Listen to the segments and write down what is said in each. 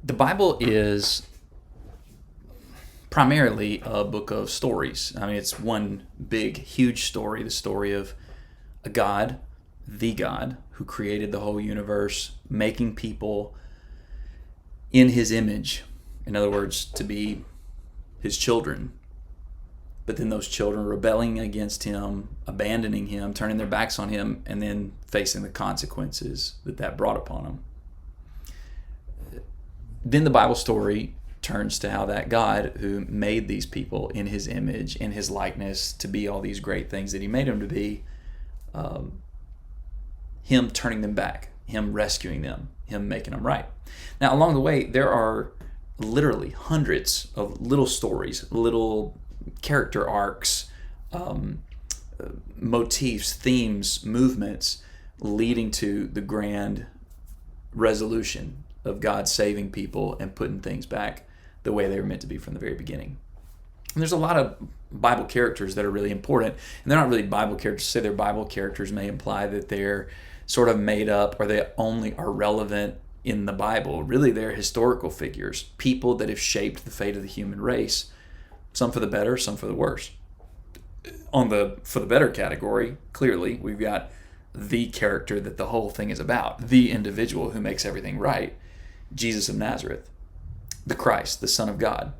The Bible is primarily a book of stories. I mean, it's one big, huge story, the story of a God, the God, who created the whole universe, making people in his image. In other words, to be his children. But then those children rebelling against him, abandoning him, turning their backs on him, and then facing the consequences that brought upon them. Then the Bible story turns to how that God who made these people in his image, in his likeness, to be all these great things that he made them to be, him turning them back, him rescuing them, him making them right. Now, along the way, there are literally hundreds of little stories, little character arcs, motifs, themes, movements leading to the grand resolution of God saving people and putting things back the way they were meant to be from the very beginning. And there's a lot of Bible characters that are really important, and they're not really Bible characters. To say they're Bible characters may imply that they're sort of made up or they only are relevant in the Bible. Really, they're historical figures, people that have shaped the fate of the human race, some for the better, some for the worse. For the better category, clearly, we've got the character that the whole thing is about, the individual who makes everything right, Jesus of Nazareth, the Christ, the Son of God.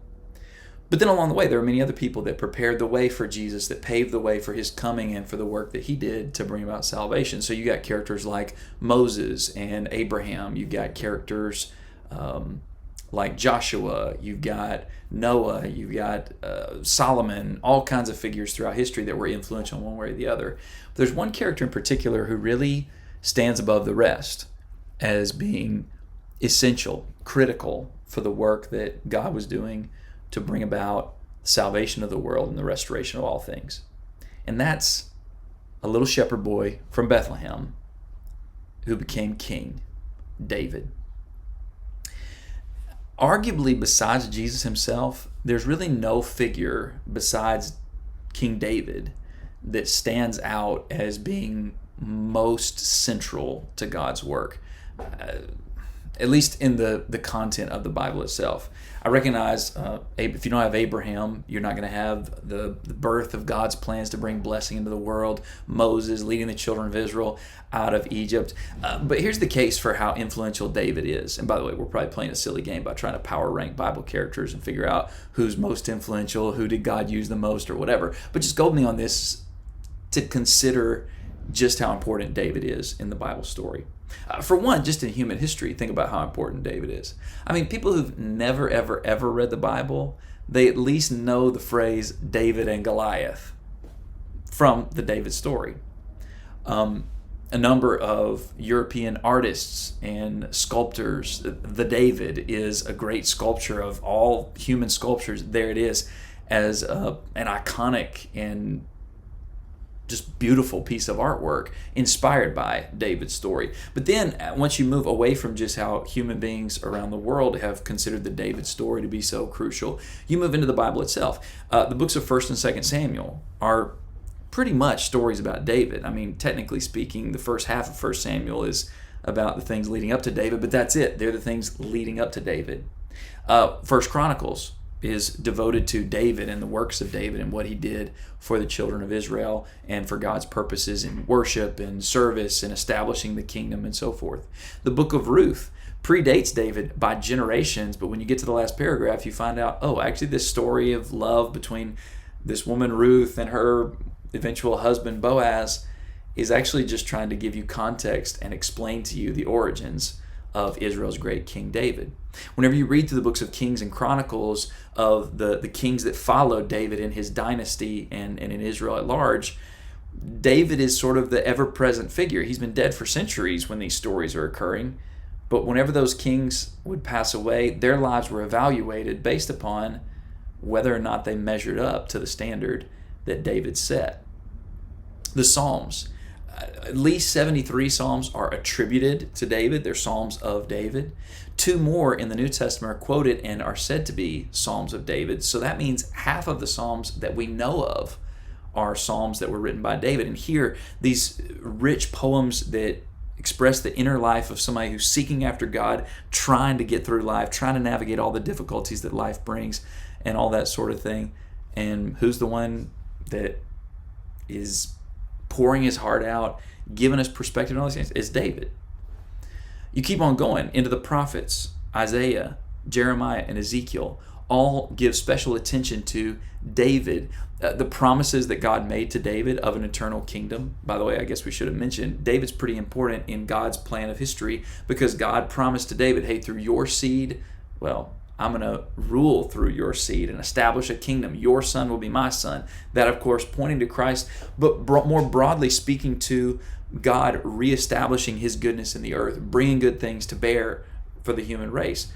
But then along the way, there are many other people that prepared the way for Jesus, that paved the way for his coming and for the work that he did to bring about salvation. So you got characters like Moses and Abraham. You've got characters like Joshua. You've got Noah. You've got Solomon. All kinds of figures throughout history that were influential in one way or the other. But there's one character in particular who really stands above the rest as being essential, critical for the work that God was doing to bring about salvation of the world and the restoration of all things. And that's a little shepherd boy from Bethlehem who became king, David. Arguably, besides Jesus himself, there's really no figure besides King David that stands out as being most central to God's work. At least in the content of the Bible itself. I recognize if you don't have Abraham, you're not going to have the birth of God's plans to bring blessing into the world, Moses leading the children of Israel out of Egypt. But here's the case for how influential David is. And by the way, we're probably playing a silly game by trying to power rank Bible characters and figure out who's most influential, who did God use the most, or whatever. But just go with me on this to consider just how important David is in the Bible story. For one, just in human history, think about how important David is. I mean, people who've never, ever, ever read the Bible, they at least know the phrase David and Goliath from the David story. A number of European artists and sculptors, the David is a great sculpture of all human sculptures. There it is as an iconic and just beautiful piece of artwork inspired by David's story. But then once you move away from just how human beings around the world have considered the David story to be so crucial, you move into the Bible itself. The books of 1st and 2nd Samuel are pretty much stories about David. I mean, technically speaking, the first half of 1st Samuel is about the things leading up to David, but that's it. They're the things leading up to David. 1st Chronicles is devoted to David and the works of David and what he did for the children of Israel and for God's purposes in worship and service and establishing the kingdom and so forth. The book of Ruth predates David by generations, but when you get to the last paragraph, you find out, oh, actually this story of love between this woman Ruth and her eventual husband Boaz is actually just trying to give you context and explain to you the origins of Israel's great King David. Whenever you read through the books of Kings and Chronicles of the kings that followed David in his dynasty and in Israel at large, David is sort of the ever-present figure. He's been dead for centuries when these stories are occurring, but whenever those kings would pass away, their lives were evaluated based upon whether or not they measured up to the standard that David set. The Psalms. At least 73 Psalms are attributed to David. They're Psalms of David. 2 more in the New Testament are quoted and are said to be Psalms of David. So that means half of the Psalms that we know of are Psalms that were written by David. And here, these rich poems that express the inner life of somebody who's seeking after God, trying to get through life, trying to navigate all the difficulties that life brings and all that sort of thing. And who's the one that is pouring his heart out, giving us perspective on all these things? It's David. You keep on going into the prophets, Isaiah, Jeremiah, and Ezekiel all give special attention to David. The promises that God made to David of an eternal kingdom. By the way, I guess we should have mentioned, David's pretty important in God's plan of history, because God promised to David, hey, through your seed, well, I'm going to rule through your seed and establish a kingdom. Your son will be my son. That, of course, pointing to Christ, but more broadly speaking to God reestablishing his goodness in the earth, bringing good things to bear for the human race.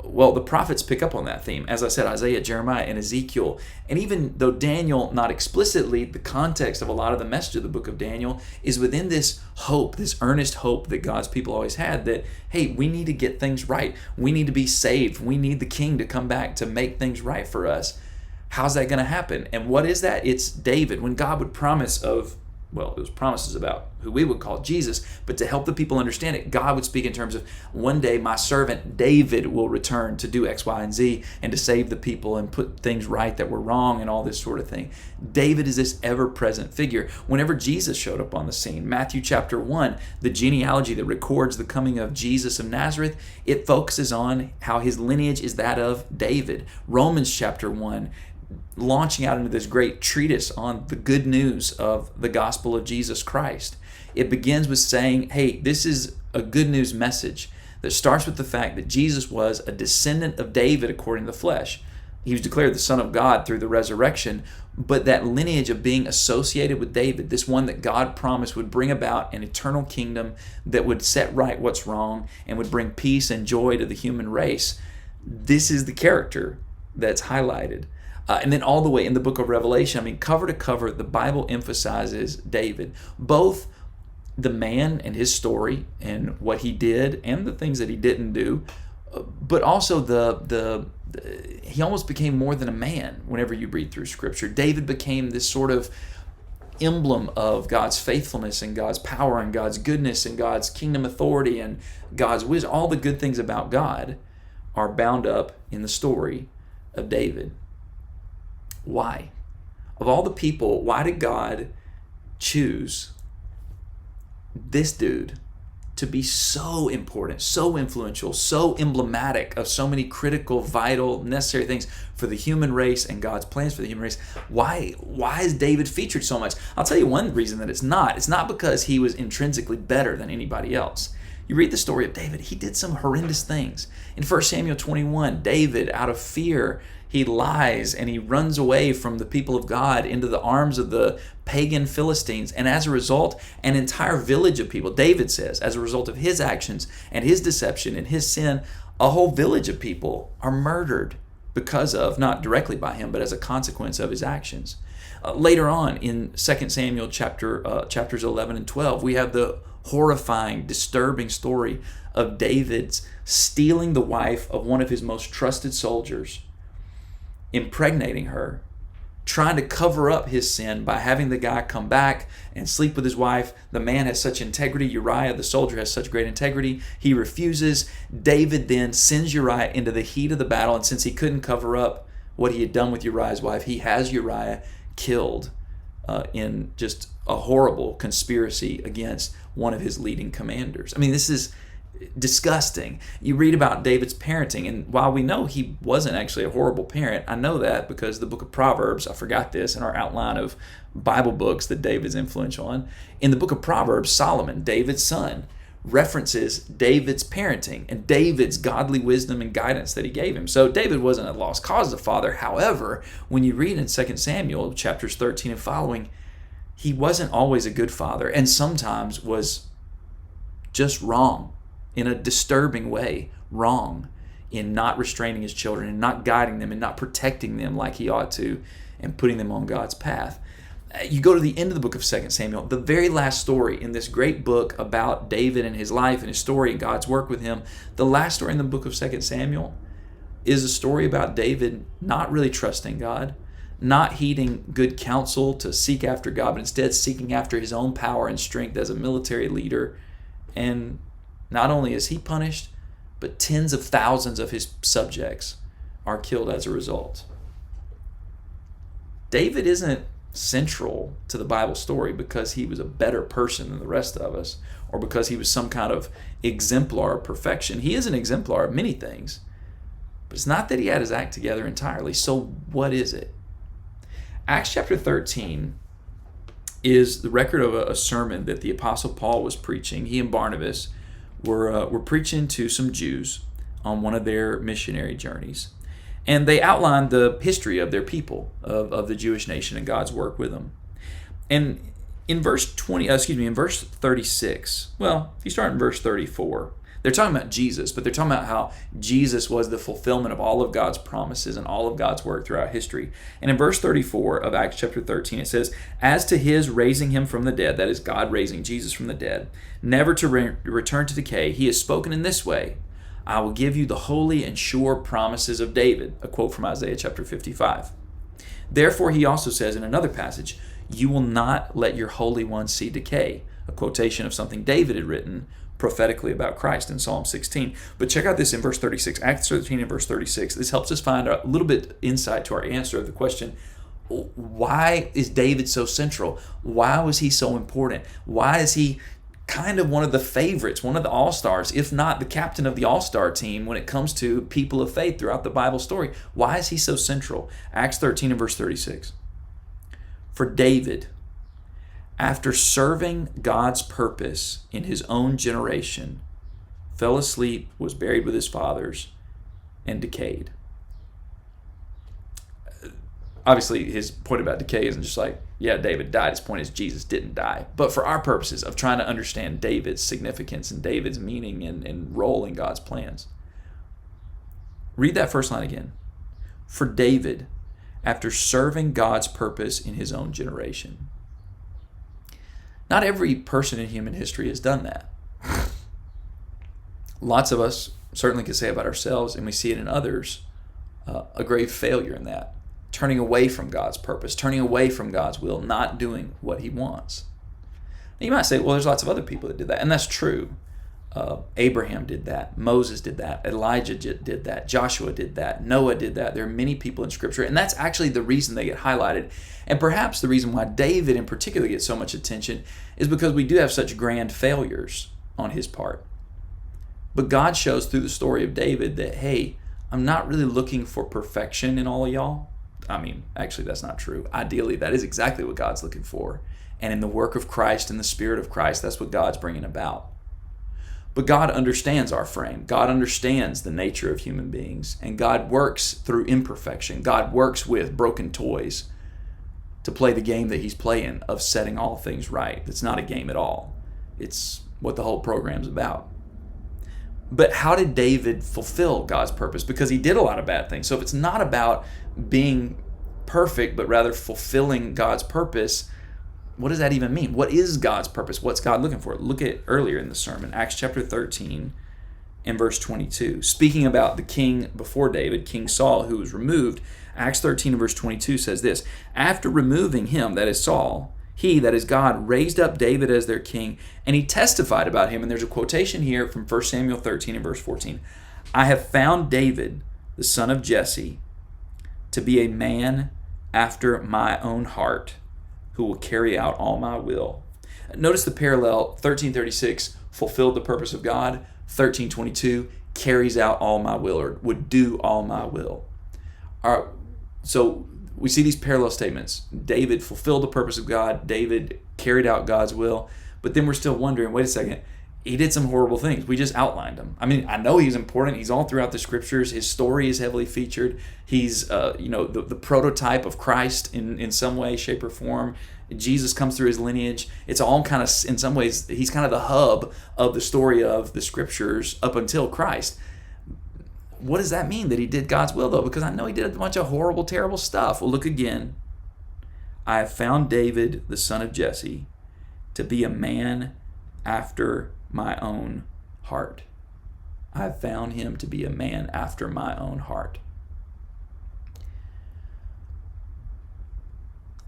Well, the prophets pick up on that theme. As I said, Isaiah, Jeremiah, and Ezekiel. And even though Daniel, not explicitly, the context of a lot of the message of the book of Daniel is within this hope, this earnest hope that God's people always had that, hey, we need to get things right. We need to be saved. We need the king to come back to make things right for us. How's that going to happen? And what is that? It's David. When God would promise of, well, it was promises about who we would call Jesus, but to help the people understand it, God would speak in terms of, one day my servant David will return to do X, Y, and Z and to save the people and put things right that were wrong and all this sort of thing. David is this ever-present figure. Whenever Jesus showed up on the scene, Matthew chapter 1, the genealogy that records the coming of Jesus of Nazareth, it focuses on how his lineage is that of David. Romans chapter 1, launching out into this great treatise on the good news of the gospel of Jesus Christ. It begins with saying, hey, this is a good news message that starts with the fact that Jesus was a descendant of David according to the flesh. He was declared the Son of God through the resurrection, but that lineage of being associated with David, this one that God promised would bring about an eternal kingdom that would set right what's wrong and would bring peace and joy to the human race. This is the character that's highlighted. And then all the way in the book of Revelation, I mean, cover to cover, the Bible emphasizes David, both the man and his story and what he did and the things that he didn't do, but also he almost became more than a man whenever you read through Scripture. David became this sort of emblem of God's faithfulness and God's power and God's goodness and God's kingdom authority and God's wisdom. All the good things about God are bound up in the story of David. Why? Of all the people, why did God choose this dude to be so important, so influential, so emblematic of so many critical, vital, necessary things for the human race and God's plans for the human race? Why is David featured so much? I'll tell you one reason that it's not. It's not because he was intrinsically better than anybody else. You read the story of David, he did some horrendous things. In 1 Samuel 21, David, out of fear, he lies and he runs away from the people of God into the arms of the pagan Philistines. And as a result, an entire village of people, David says, as a result of his actions and his deception and his sin, a whole village of people are murdered because of, not directly by him, but as a consequence of his actions. Later on in 2 Samuel chapters 11 and 12, we have the horrifying, disturbing story of David's stealing the wife of one of his most trusted soldiers, impregnating her, trying to cover up his sin by having the guy come back and sleep with his wife. The man has such integrity. Uriah, the soldier, has such great integrity. He refuses. David then sends Uriah into the heat of the battle, and since he couldn't cover up what he had done with Uriah's wife, he has Uriah killed in just a horrible conspiracy against one of his leading commanders. I mean, this is disgusting. You read about David's parenting, and while we know he wasn't actually a horrible parent, I know that because the book of Proverbs, I forgot this in our outline of Bible books that David's influential on. In the book of Proverbs, Solomon, David's son, references David's parenting and David's godly wisdom and guidance that he gave him. So David wasn't a lost cause as a father. However, when you read in 2 Samuel chapters 13 and following, he wasn't always a good father, and sometimes was just wrong in a disturbing way, wrong in not restraining his children and not guiding them and not protecting them like he ought to and putting them on God's path. You go to the end of the book of 2 Samuel, the very last story in this great book about David and his life and his story and God's work with him. The last story in the book of 2 Samuel is a story about David not really trusting God, not heeding good counsel to seek after God, but instead seeking after his own power and strength as a military leader And not only is he punished, but tens of thousands of his subjects are killed as a result. David isn't central to the Bible story because he was a better person than the rest of us, or because he was some kind of exemplar of perfection. He is an exemplar of many things, but it's not that he had his act together entirely. So what is it? Acts chapter 13 is the record of a sermon that the Apostle Paul was preaching. He and Barnabas were preaching to some Jews on one of their missionary journeys. And they outlined the history of their people, of the Jewish nation and God's work with them. And in verse 36, well, if you start in verse 34, they're talking about Jesus, but they're talking about how Jesus was the fulfillment of all of God's promises and all of God's work throughout history. And in verse 34 of Acts chapter 13, it says, "As to his raising him from the dead," that is God raising Jesus from the dead, "never to return to decay, he has spoken in this way, I will give you the holy and sure promises of David," a quote from Isaiah chapter 55. "Therefore," he also says in another passage, "you will not let your Holy One see decay," a quotation of something David had written prophetically about Christ in Psalm 16. But check out this in verse 36, Acts 13 and verse 36. This helps us find a little bit insight to our answer of the question, why is David so central? Why was he so important? Why is he kind of one of the favorites, one of the all-stars, if not the captain of the all-star team when it comes to people of faith throughout the Bible story? Why is he so central? Acts 13 and verse 36. "For David, after serving God's purpose in his own generation, fell asleep, was buried with his fathers, and decayed." Obviously, his point about decay isn't just like, yeah, David died. His point is Jesus didn't die. But for our purposes of trying to understand David's significance and David's meaning and role in God's plans, read that first line again. "For David, after serving God's purpose in his own generation." Not every person in human history has done that. Lots of us certainly can say about ourselves, and we see it in others, a grave failure in that. Turning away from God's purpose, turning away from God's will, not doing what he wants. Now you might say, well, there's lots of other people that did that, and that's true. Abraham did that. Moses did that. Elijah did that. Joshua did that. Noah did that. There are many people in Scripture, and that's actually the reason they get highlighted. And perhaps the reason why David in particular gets so much attention is because we do have such grand failures on his part. But God shows through the story of David that, hey, I'm not really looking for perfection in all of y'all. I mean, actually, that's not true. Ideally, that is exactly what God's looking for. And in the work of Christ and the Spirit of Christ, that's what God's bringing about. But God understands our frame. God understands the nature of human beings. And God works through imperfection. God works with broken toys to play the game that he's playing of setting all things right. It's not a game at all. It's what the whole program's about. But how did David fulfill God's purpose? Because he did a lot of bad things. So if it's not about being perfect, but rather fulfilling God's purpose, what does that even mean? What is God's purpose? What's God looking for? Look at earlier in the sermon, Acts chapter 13 and verse 22. Speaking about the king before David, King Saul, who was removed, Acts 13 and verse 22 says this, "After removing him," that is Saul, "he," that is God, "raised up David as their king, and he testified about him." And there's a quotation here from 1 Samuel 13 and verse 14. "I have found David, the son of Jesse, to be a man after my own heart, who will carry out all my will." Notice the parallel. 1336 fulfilled the purpose of God. 1322 carries out all my will, or would do all my will. All right, so we see these parallel statements. David fulfilled the purpose of God. David carried out God's will. But then we're still wondering, wait a second, he did some horrible things. We just outlined them. I mean, I know he's important. He's all throughout the Scriptures. His story is heavily featured. He's, the prototype of Christ in some way, shape, or form. Jesus comes through his lineage. It's all kind of, in some ways, he's kind of the hub of the story of the Scriptures up until Christ. What does that mean that he did God's will, though? Because I know he did a bunch of horrible, terrible stuff. Well, look again. "I have found David, the son of Jesse, to be a man after my own heart." I have found him to be a man after my own heart.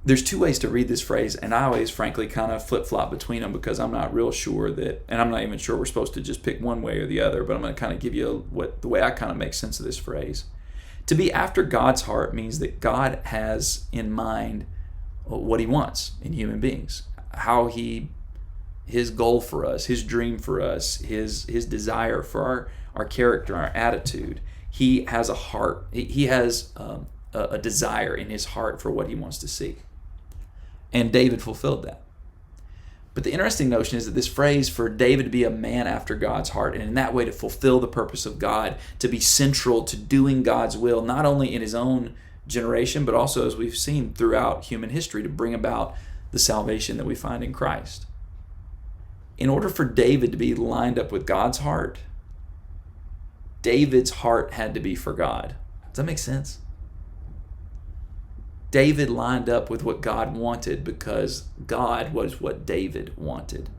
There's two ways to read this phrase, and I always, frankly, kind of flip-flop between them because I'm not real sure that, and I'm not even sure we're supposed to just pick one way or the other, but I'm going to kind of give you the way I kind of make sense of this phrase. To be after God's heart means that God has in mind what he wants in human beings, his goal for us, his dream for us, his desire for our character, our attitude. He has a heart. He has a desire in his heart for what he wants to see. And David fulfilled that. But the interesting notion is that this phrase for David to be a man after God's heart, and in that way to fulfill the purpose of God, to be central to doing God's will, not only in his own generation, but also, as we've seen, throughout human history, to bring about the salvation that we find in Christ. In order for David to be lined up with God's heart, David's heart had to be for God. Does that make sense? David lined up with what God wanted because God was what David wanted.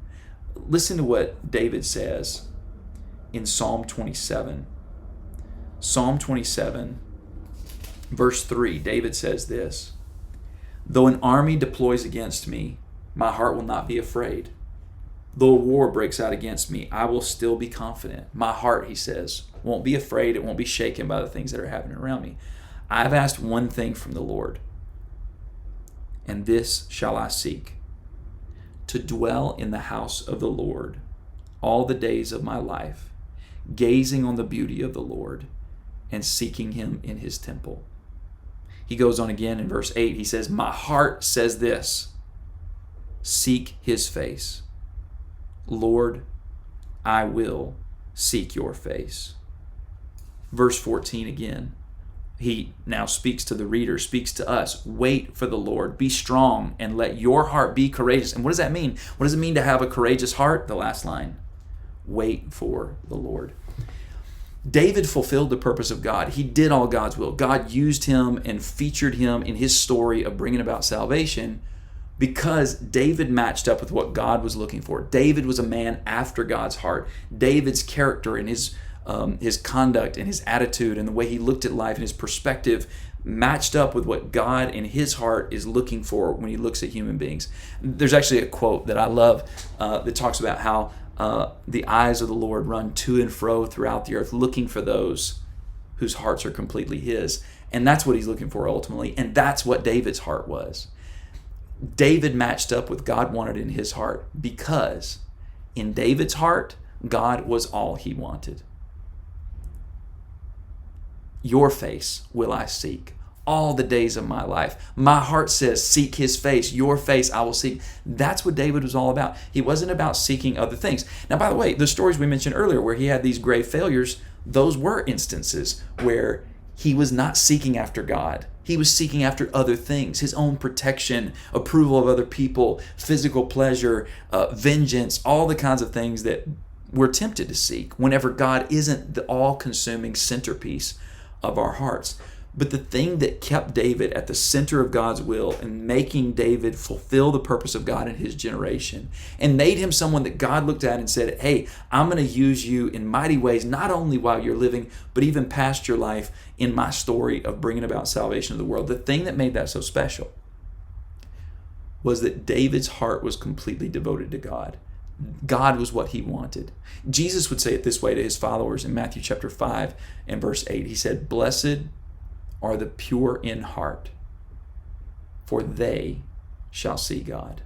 Listen to what David says in Psalm 27. Psalm 27, verse 3, David says this: "Though an army deploys against me, my heart will not be afraid. Though a war breaks out against me, I will still be confident." My heart, he says, won't be afraid. It won't be shaken by the things that are happening around me. "I've asked one thing from the Lord, and this shall I seek, to dwell in the house of the Lord all the days of my life, gazing on the beauty of the Lord and seeking him in his temple." He goes on again in verse 8. He says, "My heart says this, seek his face. Lord, I will seek your face." Verse 14 again. He now speaks to the reader, speaks to us. "Wait for the Lord. Be strong and let your heart be courageous." And what does that mean? What does it mean to have a courageous heart? The last line. Wait for the Lord. David fulfilled the purpose of God. He did all God's will. God used him and featured him in his story of bringing about salvation because David matched up with what God was looking for. David was a man after God's heart. David's character and his conduct and his attitude and the way he looked at life and his perspective matched up with what God in his heart is looking for when he looks at human beings. There's actually a quote that I love that talks about how the eyes of the Lord run to and fro throughout the earth, looking for those whose hearts are completely his. And that's what he's looking for ultimately. And that's what David's heart was. David matched up with God wanted in his heart because in David's heart, God was all he wanted. "Your face will I seek all the days of my life." My heart says, seek his face. Your face I will seek. That's what David was all about. He wasn't about seeking other things. Now, by the way, the stories we mentioned earlier where he had these grave failures, those were instances where he was not seeking after God. He was seeking after other things, his own protection, approval of other people, physical pleasure, vengeance, all the kinds of things that we're tempted to seek whenever God isn't the all-consuming centerpiece of our hearts. But the thing that kept David at the center of God's will and making David fulfill the purpose of God in his generation and made him someone that God looked at and said, "Hey, I'm going to use you in mighty ways, not only while you're living, but even past your life in my story of bringing about salvation of the world." The thing that made that so special was that David's heart was completely devoted to God. God was what he wanted. Jesus would say it this way to his followers in Matthew chapter 5 and verse 8. He said, "Blessed are the pure in heart, for they shall see God."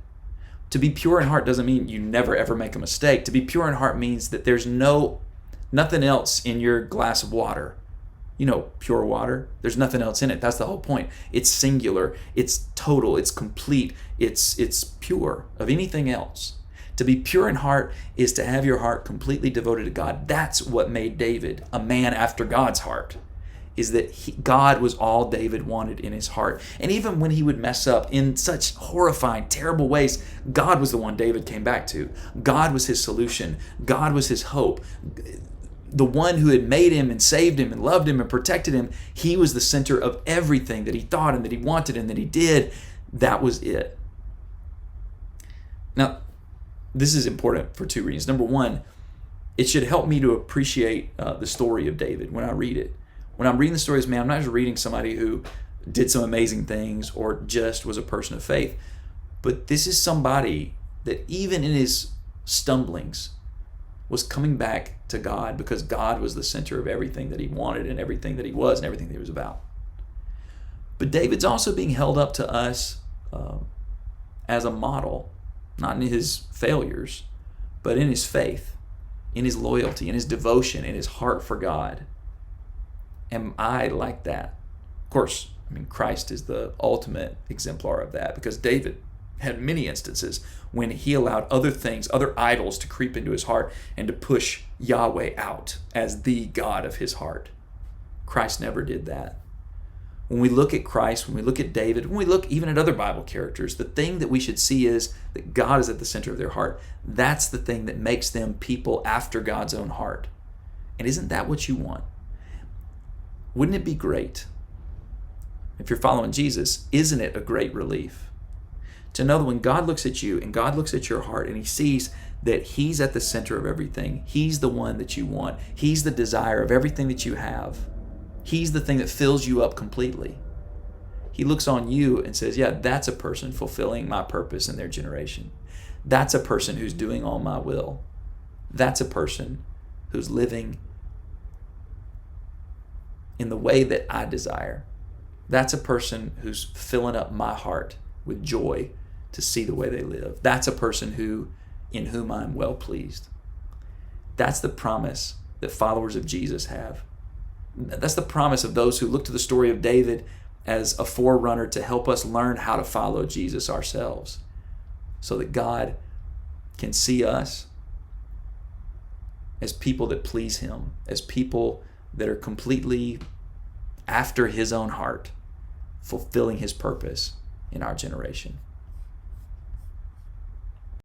To be pure in heart doesn't mean you never ever make a mistake. To be pure in heart means that there's nothing else in your glass of water. You know, pure water, there's nothing else in it. That's the whole point. It's singular, it's total, it's complete, it's pure of anything else. To be pure in heart is to have your heart completely devoted to God. That's what made David a man after God's heart, is that God was all David wanted in his heart. And even when he would mess up in such horrifying, terrible ways, God was the one David came back to. God was his solution. God was his hope. The one who had made him and saved him and loved him and protected him, he was the center of everything that he thought and that he wanted and that he did. That was it. Now, this is important for two reasons. Number one, it should help me to appreciate the story of David when I read it. When I'm reading the story of this man, I'm not just reading somebody who did some amazing things or just was a person of faith. But this is somebody that even in his stumblings was coming back to God, because God was the center of everything that he wanted and everything that he was and everything that he was about. But David's also being held up to us as a model, not in his failures, but in his faith, in his loyalty, in his devotion, in his heart for God. Am I like that? Of course, Christ is the ultimate exemplar of that, because David had many instances when he allowed other things, other idols, to creep into his heart and to push Yahweh out as the God of his heart. Christ never did that. When we look at Christ, when we look at David, when we look even at other Bible characters, the thing that we should see is that God is at the center of their heart. That's the thing that makes them people after God's own heart. And isn't that what you want? Wouldn't it be great? If you're following Jesus, isn't it a great relief to know that when God looks at you and God looks at your heart and he sees that he's at the center of everything, he's the one that you want, he's the desire of everything that you have, he's the thing that fills you up completely. He looks on you and says, yeah, that's a person fulfilling my purpose in their generation. That's a person who's doing all my will. That's a person who's living in the way that I desire. That's a person who's filling up my heart with joy to see the way they live. That's a person in whom I'm well pleased. That's the promise that followers of Jesus have. That's the promise of those who look to the story of David as a forerunner to help us learn how to follow Jesus ourselves, so that God can see us as people that please him, as people that are completely after his own heart, fulfilling his purpose in our generation.